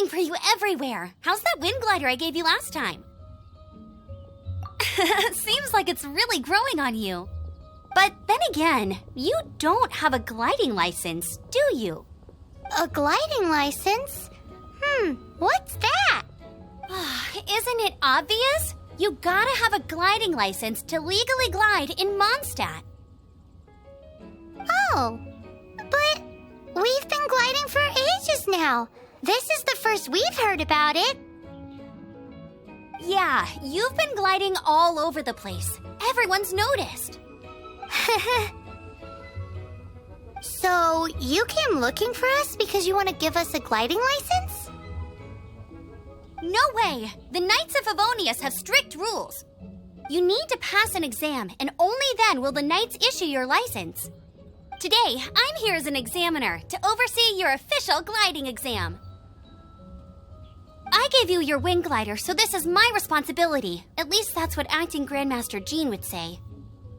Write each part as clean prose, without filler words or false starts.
looking for you everywhere. How's that wind glider I gave you last time? Seems like it's really growing on you. But then again, you don't have a gliding license, do you? A gliding license? What's that? Isn't it obvious? You gotta have a gliding license to legally glide in Mondstadt. Oh, but we've been gliding for ages now. This is the first we've heard about it. Yeah, you've been gliding all over the place. Everyone's noticed. So, you came looking for us because you want to give us a gliding license? No way! The Knights of Favonius have strict rules. You need to pass an exam, and only then will the Knights issue your license. Today, I'm here as an examiner to oversee your official gliding exam. I gave you your wing glider, so this is my responsibility. At least that's what Acting Grandmaster Jean would say.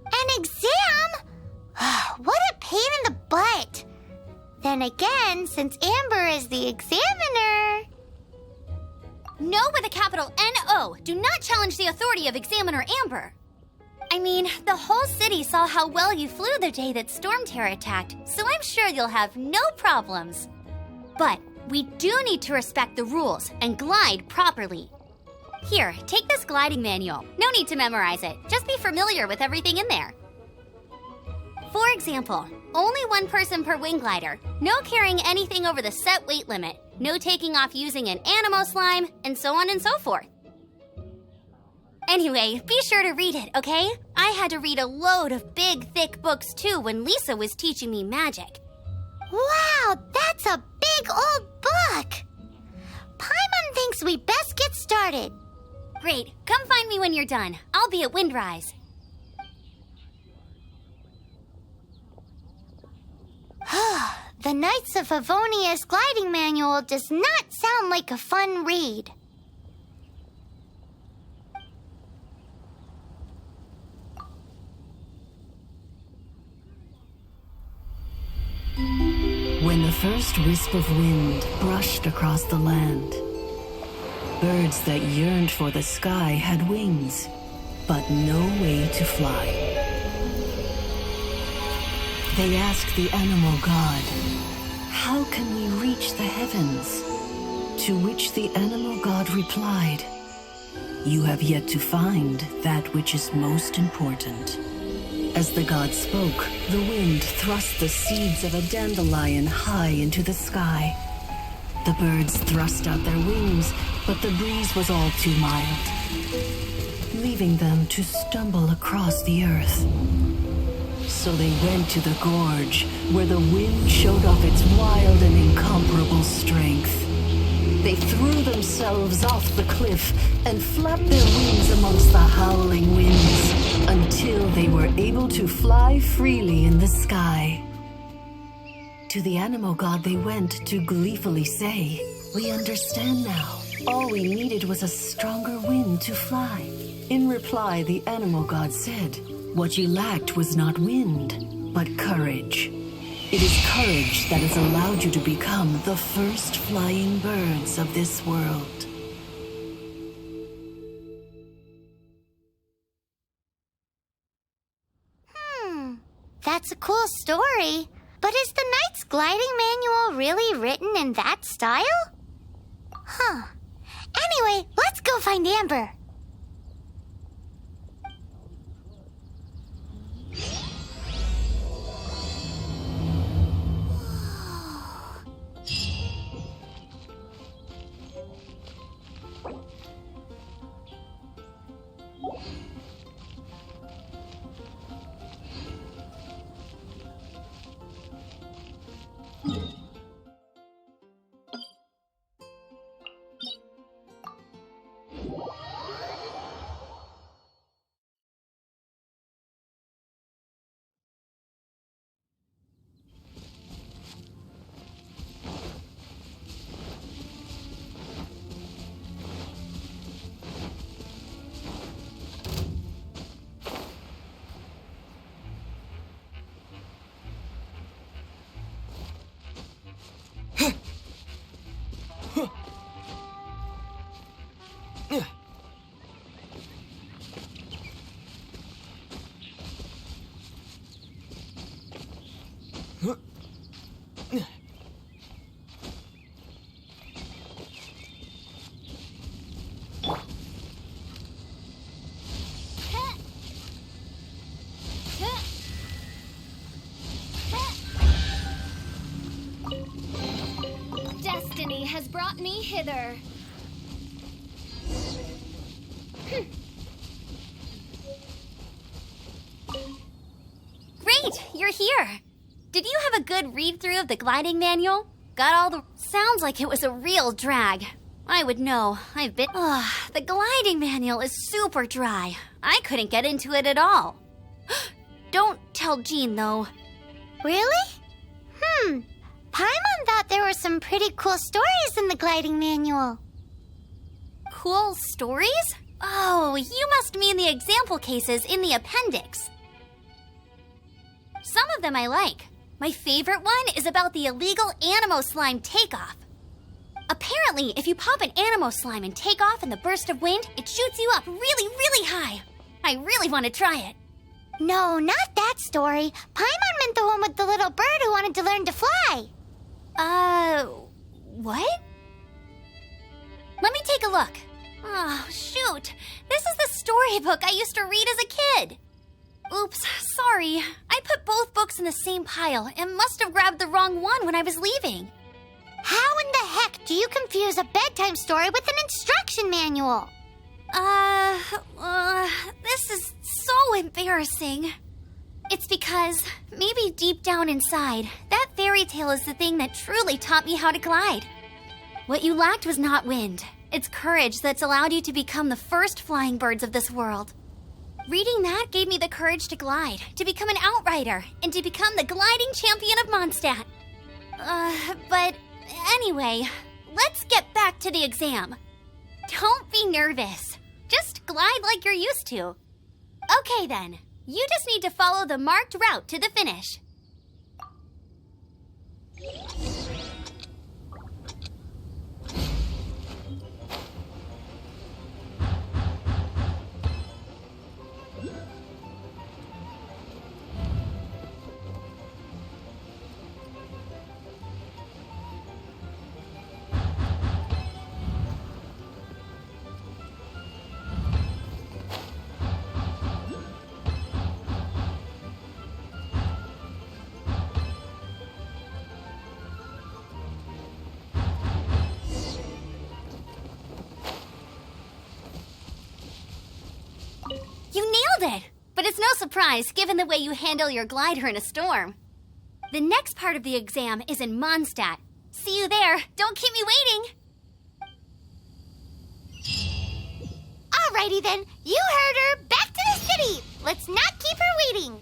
An exam? What a pain in the butt. Then again, since Amber is the examiner... No with a capital N-O. Do not challenge the authority of Examiner Amber. I mean, the whole city saw how well you flew the day that Storm Terror attacked, so I'm sure you'll have no problems. But we do need to respect the rules and glide properly. Here, take this gliding manual. No need to memorize it. Just be familiar with everything in there. For example, only one person per wing glider, no carrying anything over the set weight limit, no taking off using an Animo slime, and so on and so forth. Anyway, be sure to read it, okay? I had to read a load of big, thick books too when Lisa was teaching me magic. Wow, that's a big old book! Paimon thinks we best get started. Great, come find me when you're done. I'll be at Windrise. The Knights of Favonius gliding manual does not sound like a fun read. When the first wisp of wind brushed across the land, birds that yearned for the sky had wings, but no way to fly. They asked the animal god, "How can we reach the heavens?" To which the animal god replied, "You have yet to find that which is most important." As the god spoke, the wind thrust the seeds of a dandelion high into the sky. The birds thrust out their wings, but the breeze was all too mild, leaving them to stumble across the earth. So they went to the gorge, where the wind showed off its wild and incomparable strength. They threw themselves off the cliff and flapped their wings amongst the howling winds until they were able to fly freely in the sky. To the animal god they went to gleefully say, "We understand now. All we needed was a stronger wind to fly." In reply, the animal god said, "What you lacked was not wind, but courage. It is courage that has allowed you to become the first flying birds of this world." That's a cool story. But is the Knight's gliding manual really written in that style? Anyway, let's go find Amber. Destiny has brought me hither. Great, you're here. Did you have a good read-through of the gliding manual? Got all the... Sounds like it was a real drag. I would know. I've been... the gliding manual is super dry. I couldn't get into it at all. Don't tell Jean, though. Really? Paimon thought there were some pretty cool stories in the gliding manual. Cool stories? Oh, you must mean the example cases in the appendix. Some of them I like. My favorite one is about the illegal Animo Slime takeoff. Apparently, if you pop an Animo Slime and take off in the burst of wind, it shoots you up really, really high. I really want to try it. No, not that story. Paimon meant the one with the little bird who wanted to learn to fly. What? Let me take a look. Oh, shoot. This is the storybook I used to read as a kid. Oops, sorry. I put both books in the same pile and must have grabbed the wrong one when I was leaving. How in the heck do you confuse a bedtime story with an instruction manual? This is so embarrassing. It's because, maybe deep down inside, that fairy tale is the thing that truly taught me how to glide. What you lacked was not wind. It's courage that's allowed you to become the first flying birds of this world. Reading that gave me the courage to glide, to become an outrider, and to become the gliding champion of Mondstadt. But anyway, let's get back to the exam. Don't be nervous. Just glide like you're used to. Okay then, you just need to follow the marked route to the finish. You nailed it! But it's no surprise, given the way you handle your glider in a storm. The next part of the exam is in Mondstadt. See you there. Don't keep me waiting! Alrighty then, you heard her. Back to the city. Let's not keep her waiting.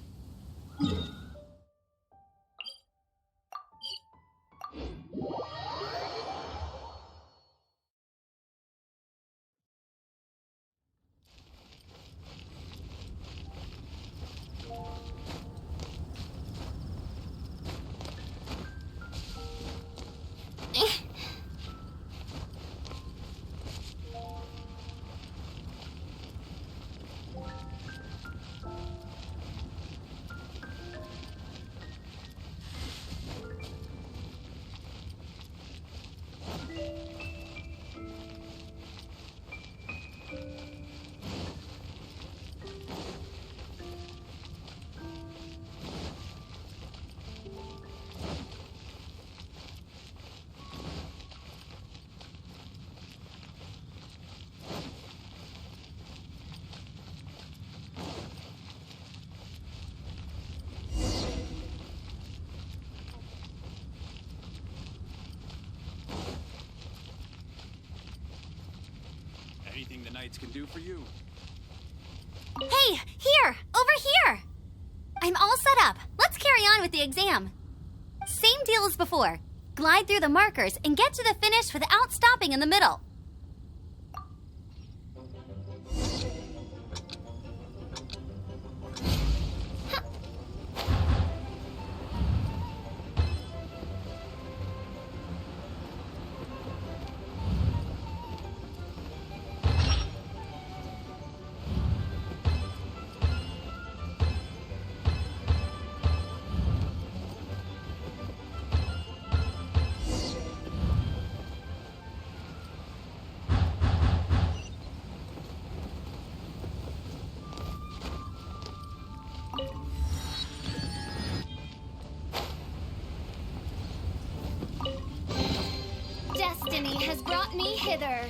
Anything the Knights can do for you? Hey, here! Over here! I'm all set up. Let's carry on with the exam. Same deal as before. Glide through the markers and get to the finish without stopping in the middle. has brought me hither.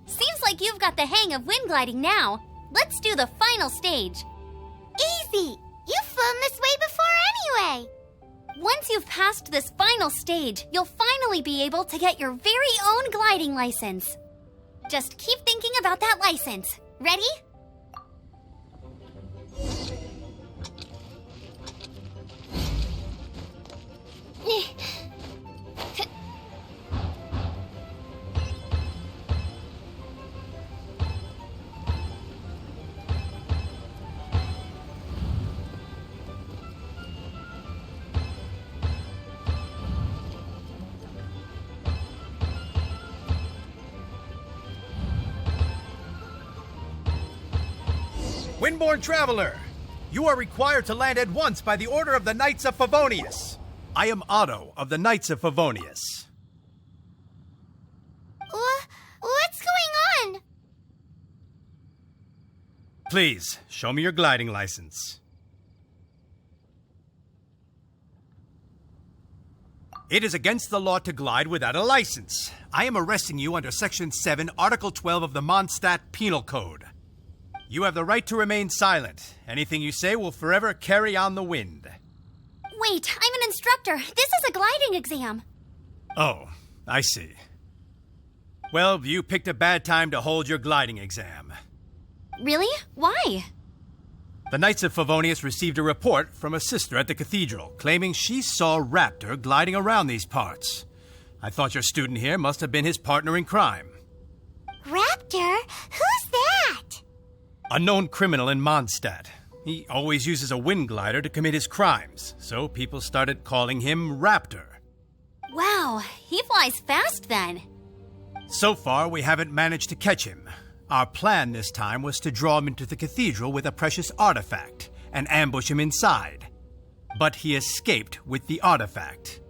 Seems like you've got the hang of wind gliding now. Let's do the final stage. Easy! You've flown this way before anyway! Once you've passed this final stage, you'll finally be able to get your very own gliding license. Just keep thinking about that license. Ready? Windborne Traveler, you are required to land at once by the order of the Knights of Favonius. I am Otto of the Knights of Favonius. What's going on? Please, show me your gliding license. It is against the law to glide without a license. I am arresting you under Section 7, Article 12 of the Mondstadt Penal Code. You have the right to remain silent. Anything you say will forever carry on the wind. Wait, I'm an instructor. This is a gliding exam. Oh, I see. Well, you picked a bad time to hold your gliding exam. Really? Why? The Knights of Favonius received a report from a sister at the cathedral claiming she saw Raptor gliding around these parts. I thought your student here must have been his partner in crime. Raptor? Who's that? A known criminal in Mondstadt. He always uses a wind glider to commit his crimes, so people started calling him Raptor. Wow, he flies fast then. So far, we haven't managed to catch him. Our plan this time was to draw him into the cathedral with a precious artifact and ambush him inside. But he escaped with the artifact.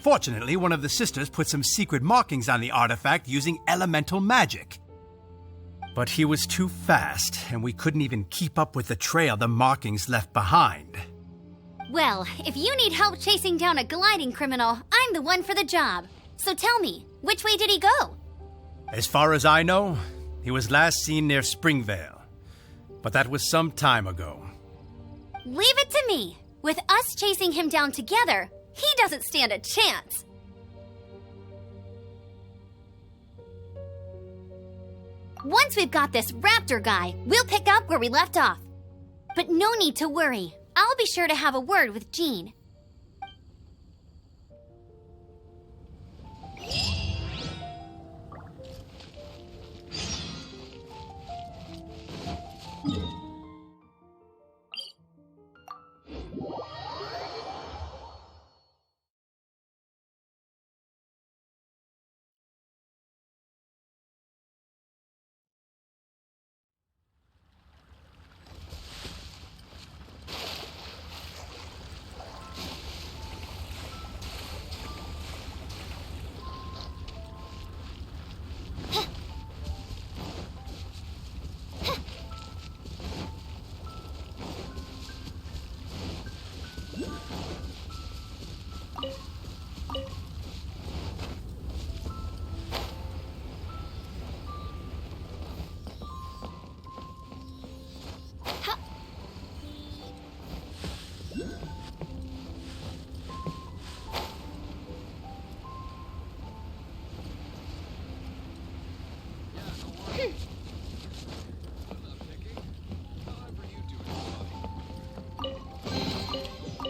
Fortunately, one of the sisters put some secret markings on the artifact using elemental magic. But he was too fast, and we couldn't even keep up with the trail the markings left behind. Well, if you need help chasing down a gliding criminal, I'm the one for the job. So tell me, which way did he go? As far as I know, he was last seen near Springvale. But that was some time ago. Leave it to me. With us chasing him down together, he doesn't stand a chance. Once we've got this Raptor guy, we'll pick up where we left off. But no need to worry. I'll be sure to have a word with Jean.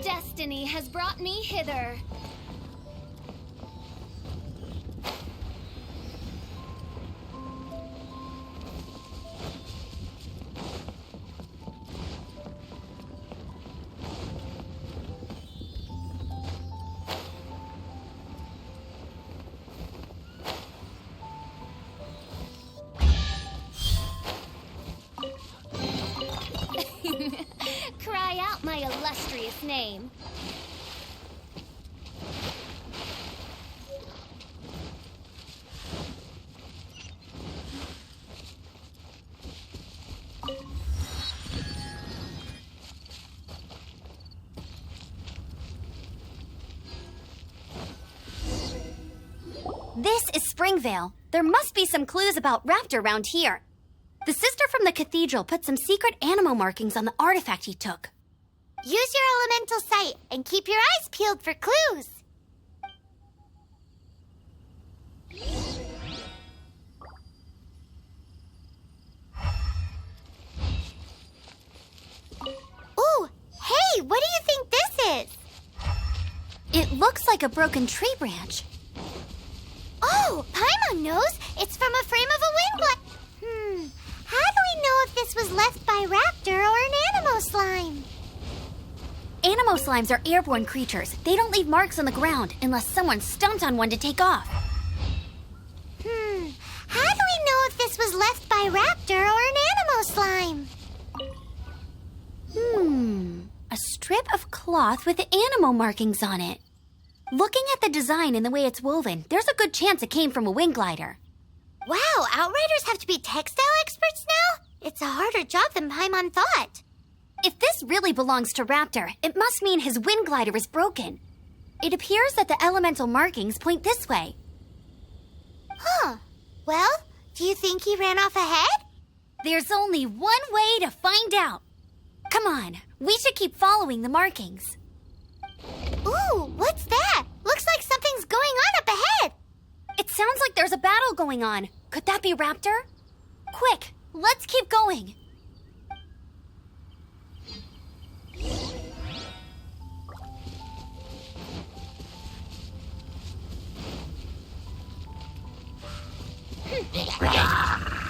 Destiny has brought me hither. Cry out my illustrious name. This is Springvale. There must be some clues about Raptor around here. The sister from the cathedral put some secret animal markings on the artifact he took. Use your elemental sight and keep your eyes peeled for clues. Ooh, hey, what do you think this is? It looks like a broken tree branch. Oh, Paimon knows. It's from a frame of a wing How do we know if this was left by Raptor or an Animo slime? Animo slimes are airborne creatures. They don't leave marks on the ground unless someone stomped on one to take off. How do we know if this was left by Raptor or an Animo slime? A strip of cloth with Animo markings on it. Looking at the design and the way it's woven, there's a good chance it came from a wing glider. Wow, Outriders have to be textile experts now? It's a harder job than Paimon thought. If this really belongs to Raptor, it must mean his wind glider is broken. It appears that the elemental markings point this way. Well, do you think he ran off ahead? There's only one way to find out. Come on, we should keep following the markings. Ooh, what's that? Looks like something's going on up ahead. It sounds like there's a battle going on. Could that be Raptor? Quick, let's keep going.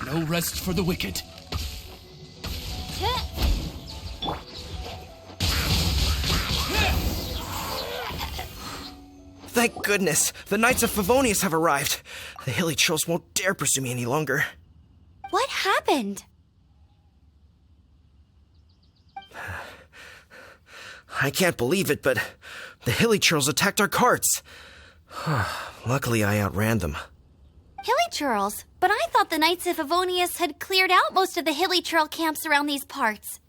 No rest for the wicked. Thank goodness, the Knights of Favonius have arrived. The hilly trolls won't dare pursue me any longer. What happened? I can't believe it, but the hilly trolls attacked our carts. Luckily, I outran them. Hilly churls? But I thought the Knights of Favonius had cleared out most of the hilly churl camps around these parts.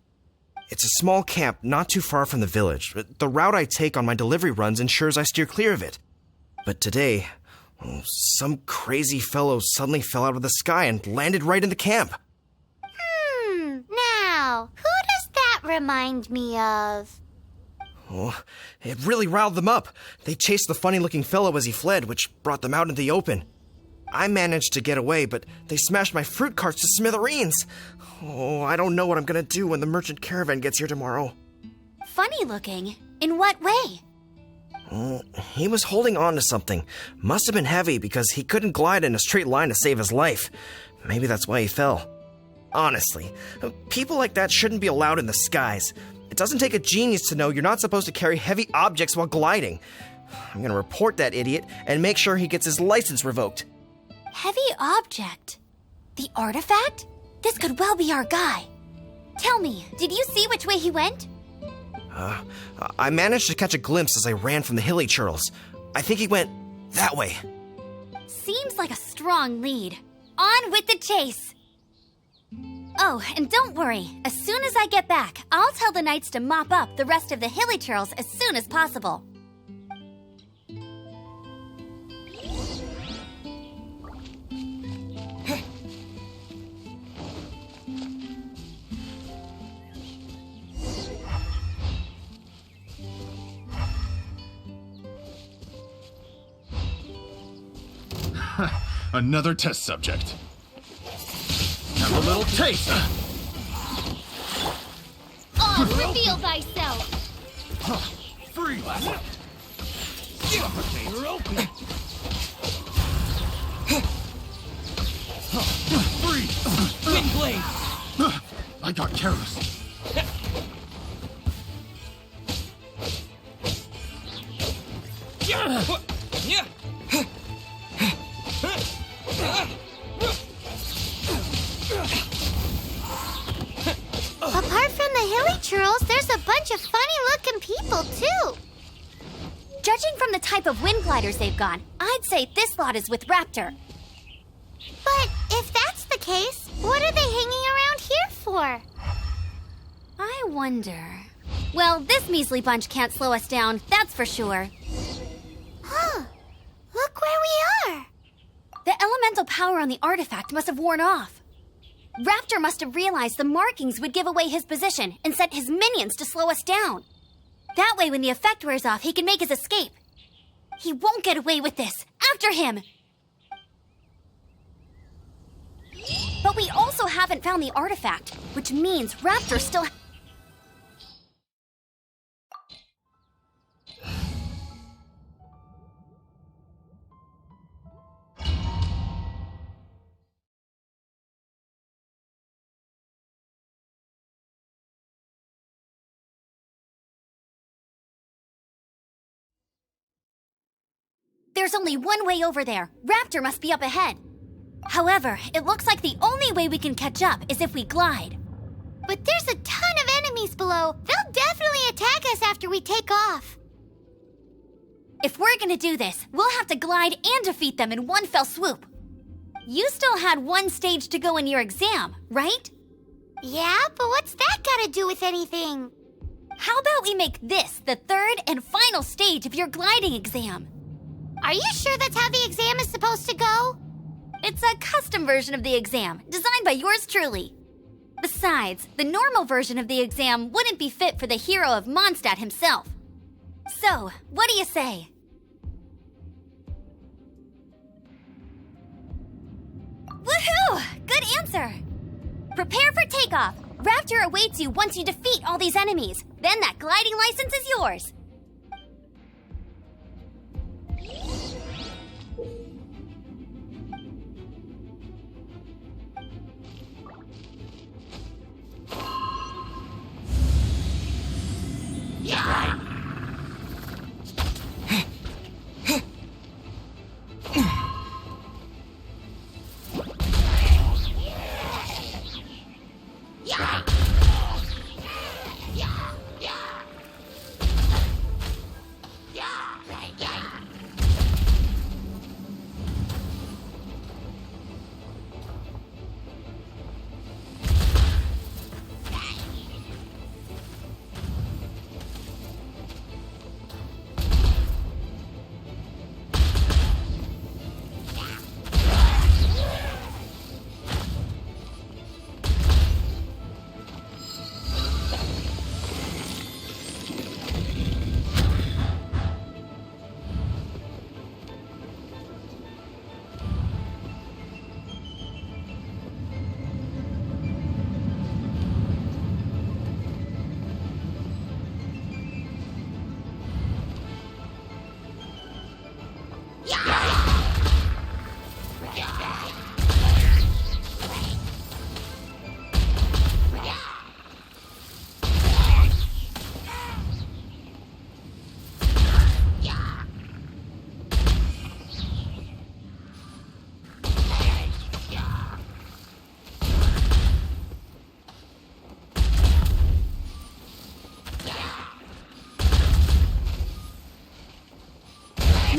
It's a small camp not too far from the village. The route I take on my delivery runs ensures I steer clear of it. But today, some crazy fellow suddenly fell out of the sky and landed right in the camp. Now, who does that remind me of? Oh, it really riled them up. They chased the funny-looking fellow as he fled, which brought them out into the open. I managed to get away, but they smashed my fruit carts to smithereens. Oh, I don't know what I'm gonna do when the merchant caravan gets here tomorrow. Funny looking? In what way? He was holding on to something. Must have been heavy because he couldn't glide in a straight line to save his life. Maybe that's why he fell. Honestly, people like that shouldn't be allowed in the skies. It doesn't take a genius to know you're not supposed to carry heavy objects while gliding. I'm gonna report that idiot and make sure he gets his license revoked. Heavy object? The artifact? This could well be our guy. Tell me, did you see which way he went? I managed to catch a glimpse as I ran from the hilly churls. I think he went that way. Seems like a strong lead. On with the chase! Oh, and don't worry. As soon as I get back, I'll tell the knights to mop up the rest of the hilly churls as soon as possible. Another test subject. Have a little taste. Reveal thyself! Freeze! You're open. Freeze! Wind blade! I got careless. Apart from the hilly churls, there's a bunch of funny-looking people, too. Judging from the type of wind gliders they've got, I'd say this lot is with Raptor. But if that's the case, what are they hanging around here for? I wonder... Well, this measly bunch can't slow us down, that's for sure. Huh. Look where we are. elemental power on the artifact must have worn off. Raptor must have realized the markings would give away his position and sent his minions to slow us down. That way, when the effect wears off, he can make his escape. He won't get away with this. After him! But we also haven't found the artifact, which means Raptor still... There's only one way over there. Raptor must be up ahead. However, it looks like the only way we can catch up is if we glide. But there's a ton of enemies below. They'll definitely attack us after we take off. If we're gonna do this, we'll have to glide and defeat them in one fell swoop. You still had one stage to go in your exam, right? Yeah, but what's that got to do with anything? How about we make this the third and final stage of your gliding exam? Are you sure that's how the exam is supposed to go? It's a custom version of the exam, designed by yours truly. Besides, the normal version of the exam wouldn't be fit for the hero of Mondstadt himself. So, what do you say? Woohoo! Good answer! Prepare for takeoff. Raptor awaits you once you defeat all these enemies. Then that gliding license is yours.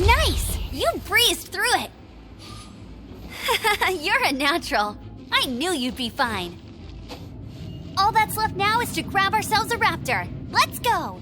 Nice! You breezed through it! You're a natural. I knew you'd be fine. All that's left now is to grab ourselves a raptor. Let's go!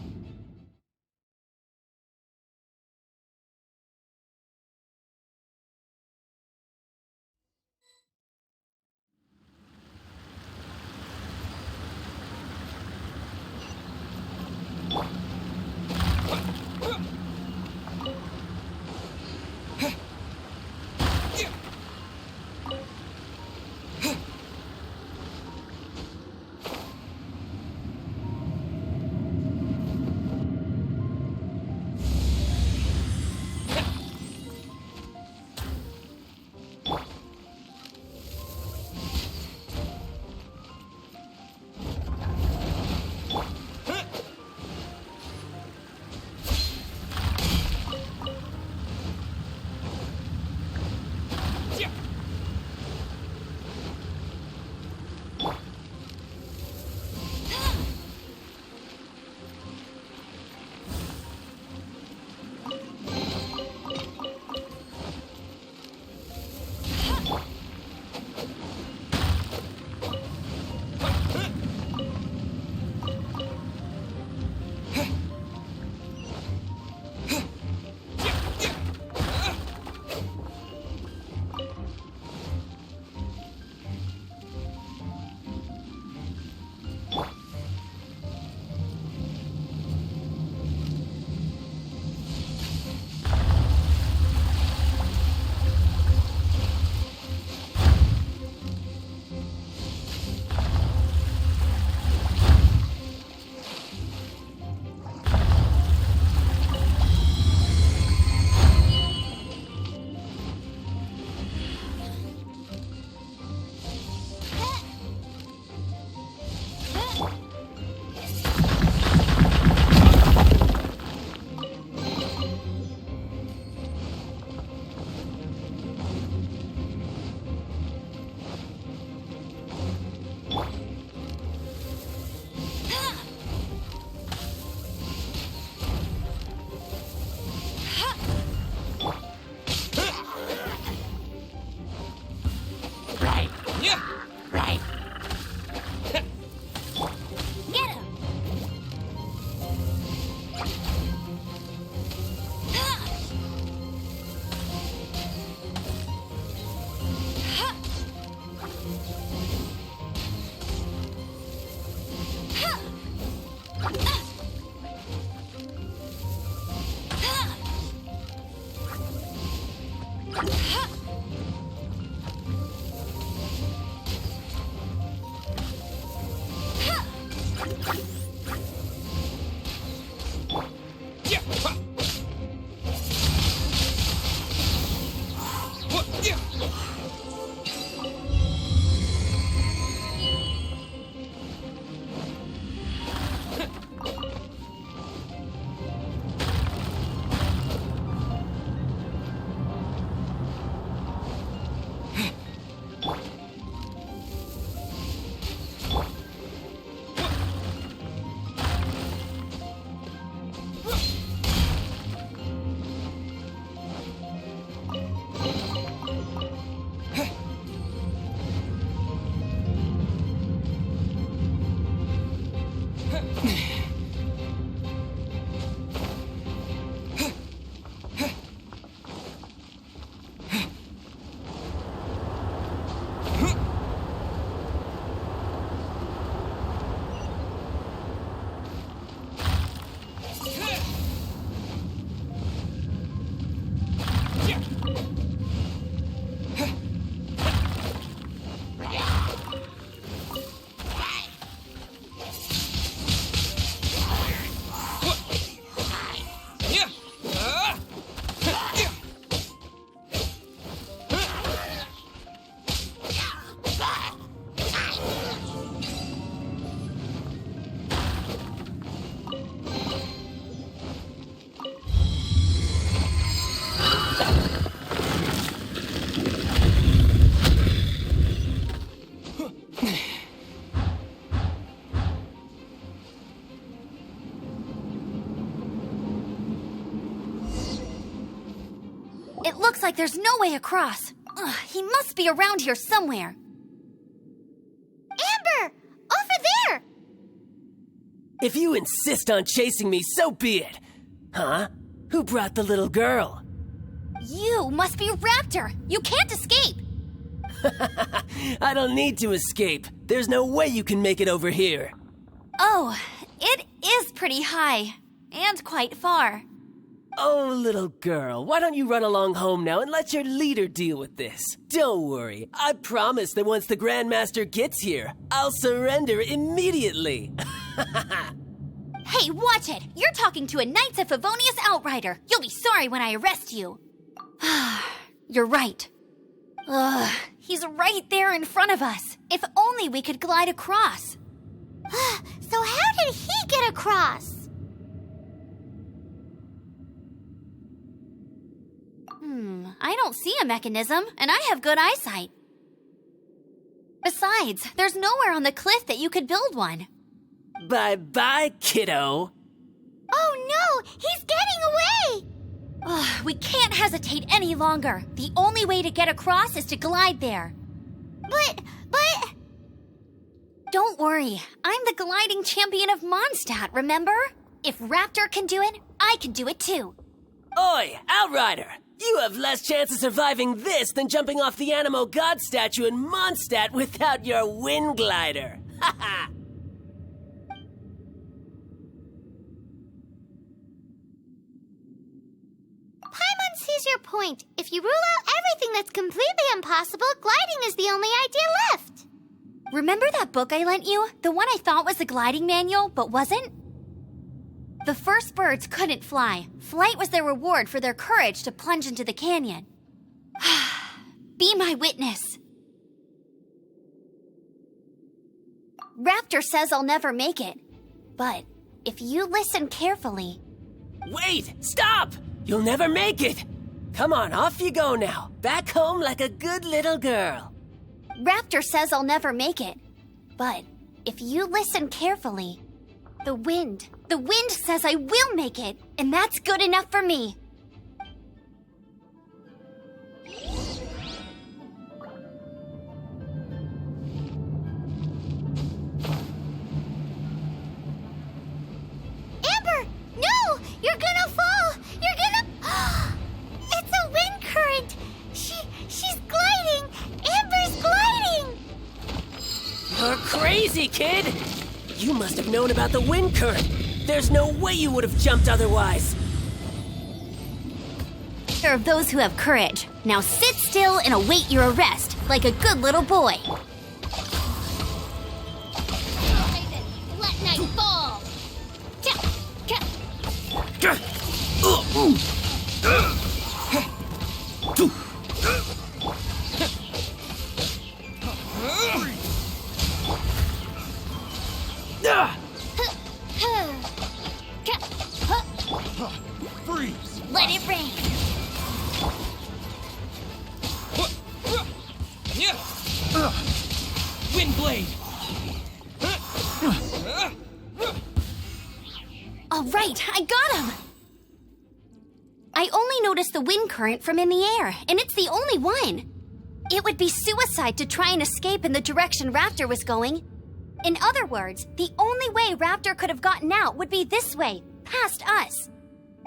It looks like there's no way across. Ugh, he must be around here somewhere. Amber! Over there! If you insist on chasing me, so be it. Huh? Who brought the little girl? You must be Raptor. You can't escape. I don't need to escape. There's no way you can make it over here. Oh, it is pretty high. And quite far. Oh, little girl, why don't you run along home now and let your leader deal with this? Don't worry, I promise that once the Grandmaster gets here, I'll surrender immediately. Hey, watch it! You're talking to a Knights of Favonius outrider. You'll be sorry when I arrest you. You're right. Ugh, he's right there in front of us. If only we could glide across. So how did he get across? I don't see a mechanism, and I have good eyesight. Besides, there's nowhere on the cliff that you could build one. Bye-bye, kiddo. Oh no! He's getting away! We can't hesitate any longer. The only way to get across is to glide there. But... Don't worry. I'm the gliding champion of Mondstadt, remember? If Raptor can do it, I can do it too. Oi, Outrider! You have less chance of surviving this than jumping off the Animo God statue in Mondstadt without your wind glider. Ha ha! Paimon sees your point. If you rule out everything that's completely impossible, gliding is the only idea left. Remember that book I lent you? The one I thought was the gliding manual, but wasn't? The first birds couldn't fly. Flight was their reward for their courage to plunge into the canyon. Be my witness. Raptor says I'll never make it. But if you listen carefully... Wait! Stop! You'll never make it! Come on, off you go now. Back home like a good little girl. Raptor says I'll never make it. But if you listen carefully... The wind says I will make it, and that's good enough for me. Amber! No! You're gonna fall! You're gonna... It's a wind current! She's gliding! Amber's gliding! You're crazy, kid! You must have known about the wind current. There's no way you would have jumped otherwise. There are those who have courage. Now sit still. still and await your arrest, like a good little boy. Let night fall. Freeze! Let it rain. Wind blade! All right, I got him! I only noticed the wind current from in the air, and it's the only one. It would be suicide to try and escape in the direction Raptor was going. In other words, the only way Raptor could have gotten out would be this way, past us.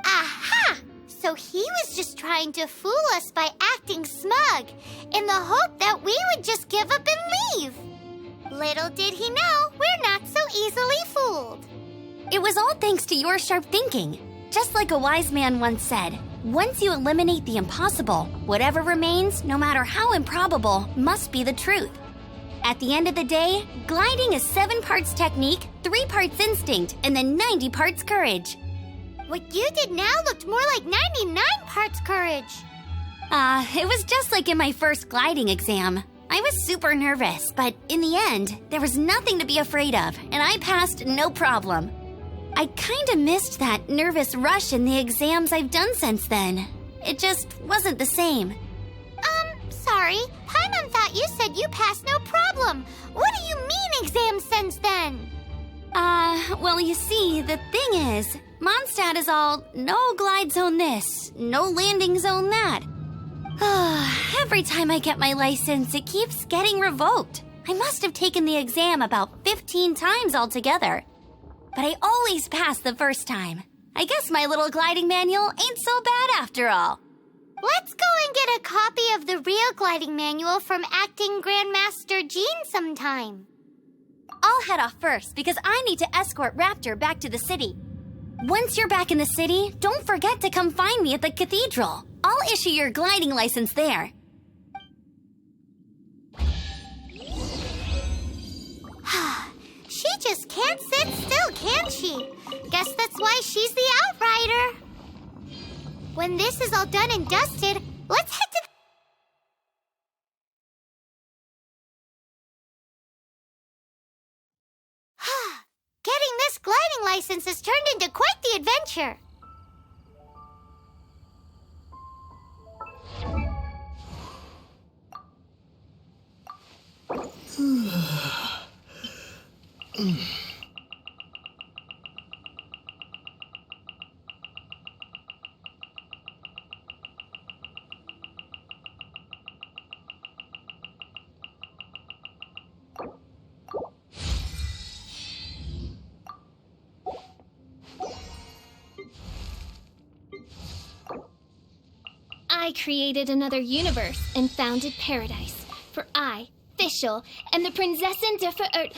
Aha! So he was just trying to fool us by acting smug, in the hope that we would just give up and leave. Little did he know we're not so easily fooled. It was all thanks to your sharp thinking. Just like a wise man once said, once you eliminate the impossible, whatever remains, no matter how improbable, must be the truth. At the end of the day, gliding is 7 parts technique, 3 parts instinct, and then 90 parts courage. What you did now looked more like 99 parts courage. It was just like in my first gliding exam. I was super nervous, but in the end, there was nothing to be afraid of, and I passed no problem. I kinda missed that nervous rush in the exams I've done since then. It just wasn't the same. Sorry. Paimon thought you said you passed no problem. What do you mean exams since then? Well, you see, the thing is, Mondstadt is all, no glide zone this, no landing zone that. Every time I get my license, it keeps getting revoked. I must have taken the exam about 15 times altogether. But I always pass the first time. I guess my little gliding manual ain't so bad after all. Let's go and get a copy of the real gliding manual from Acting Grandmaster Jean sometime. I'll head off first because I need to escort Raptor back to the city. Once you're back in the city, don't forget to come find me at the cathedral. I'll issue your gliding license there. She just can't sit still, can she? Guess that's why she's the outrider. When this is all done and dusted, let's head to... Getting this gliding license has turned into quite the adventure. I created another universe and founded paradise. For I, Fischl, am the Prinzessin der Verirrt...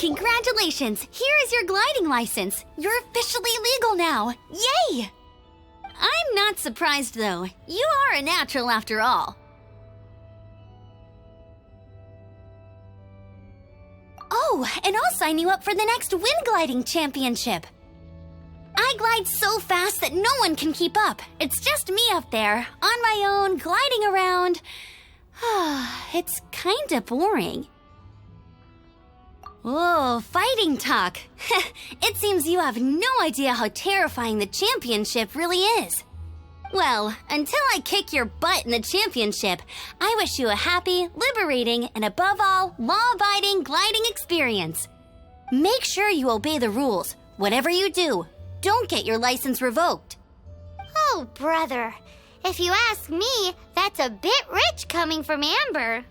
Congratulations! Here is your gliding license. You're officially legal now. Yay! I'm not surprised, though. You are a natural after all. Oh, and I'll sign you up for the next wind gliding championship. I glide so fast that no one can keep up. It's just me up there, on my own, gliding around. It's kinda boring. Oh, fighting talk. It seems you have no idea how terrifying the championship really is. Well, until I kick your butt in the championship, I wish you a happy, liberating, and above all, law-abiding gliding experience. Make sure you obey the rules. Whatever you do, don't get your license revoked. Oh, brother. If you ask me, that's a bit rich coming from Amber.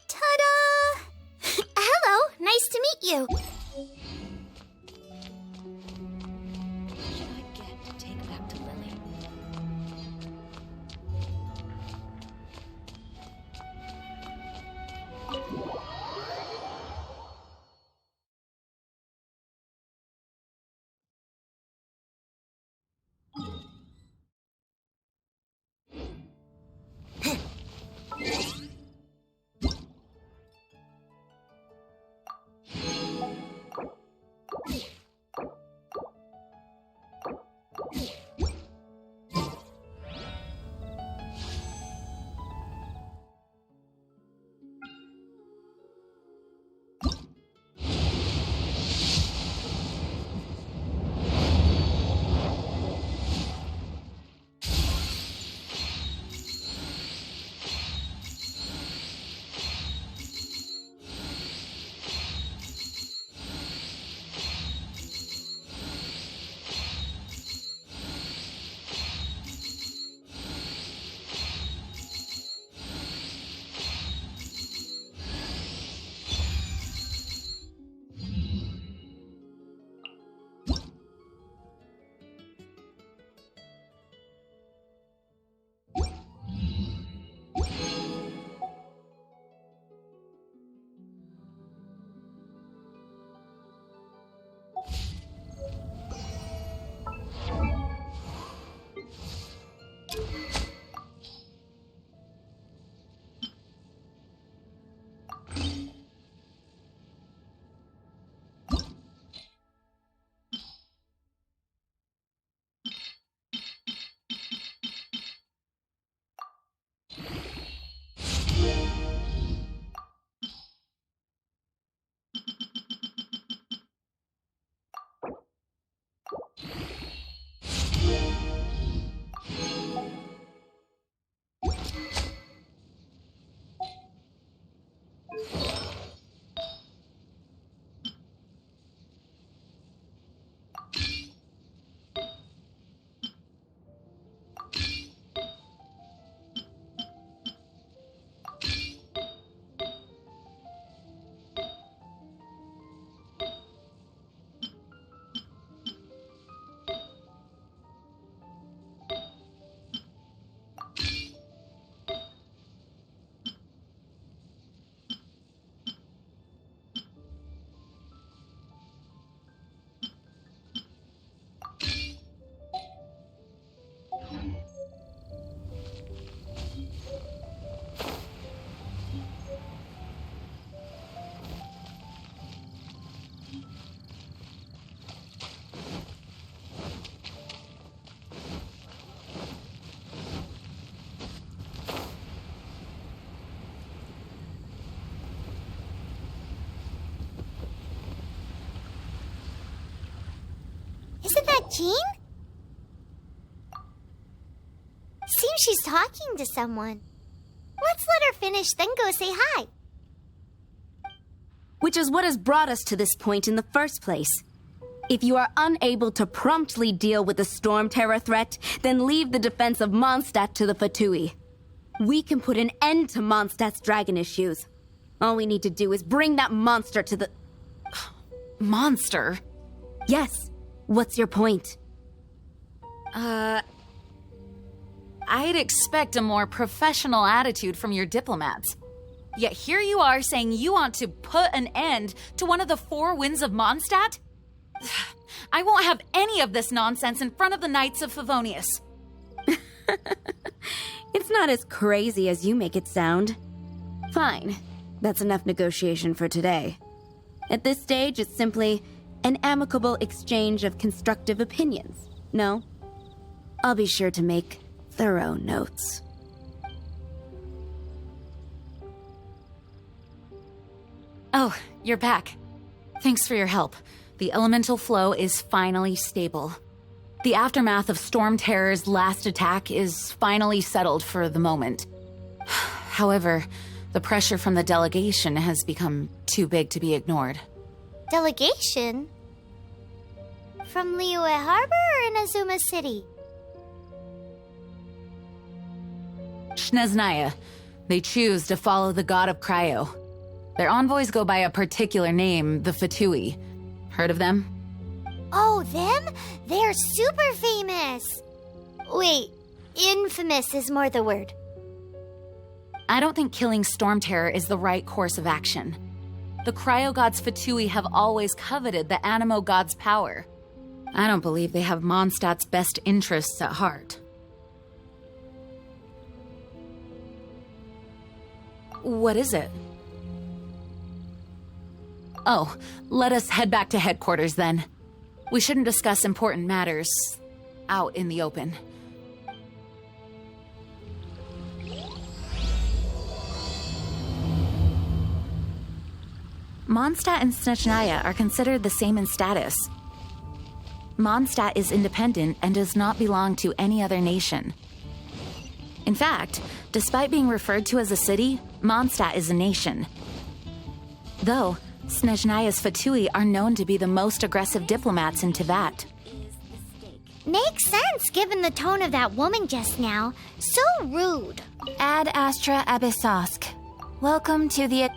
Ta-da! Hello, nice to meet you. Should I get to take back to Lily? Isn't that Jean? Seems she's talking to someone. Let's let her finish, then go say hi. Which is what has brought us to this point in the first place. If you are unable to promptly deal with the Storm Terror threat, then leave the defense of Mondstadt to the Fatui. We can put an end to Mondstadt's dragon issues. All we need to do is bring that monster to the... Monster? Yes. What's your point? I'd expect a more professional attitude from your diplomats. Yet here you are saying you want to put an end to one of the four winds of Mondstadt? I won't have any of this nonsense in front of the Knights of Favonius. It's not as crazy as you make it sound. Fine. That's enough negotiation for today. At this stage, it's simply an amicable exchange of constructive opinions. No? I'll be sure to make thorough notes. Oh, you're back. Thanks for your help. The elemental flow is finally stable. The aftermath of Storm Terror's last attack is finally settled for the moment. However, the pressure from the delegation has become too big to be ignored. Delegation? From Liyue Harbor or Inazuma City? Snezhnaya. They choose to follow the god of Cryo. Their envoys go by a particular name, the Fatui. Heard of them? Oh, them? They're super famous! Wait, infamous is more the word. I don't think killing Storm Terror is the right course of action. The Cryo God's Fatui have always coveted the Animo God's power. I don't believe they have Mondstadt's best interests at heart. What is it? Oh, let us head back to headquarters then. We shouldn't discuss important matters out in the open. Mondstadt and Snezhnaya are considered the same in status. Mondstadt is independent and does not belong to any other nation. In fact, despite being referred to as a city, Mondstadt is a nation. Though, Snezhnaya's Fatui are known to be the most aggressive diplomats in Teyvat. Makes sense given the tone of that woman just now. So rude. Ad Astra Abyssosque. Welcome to the...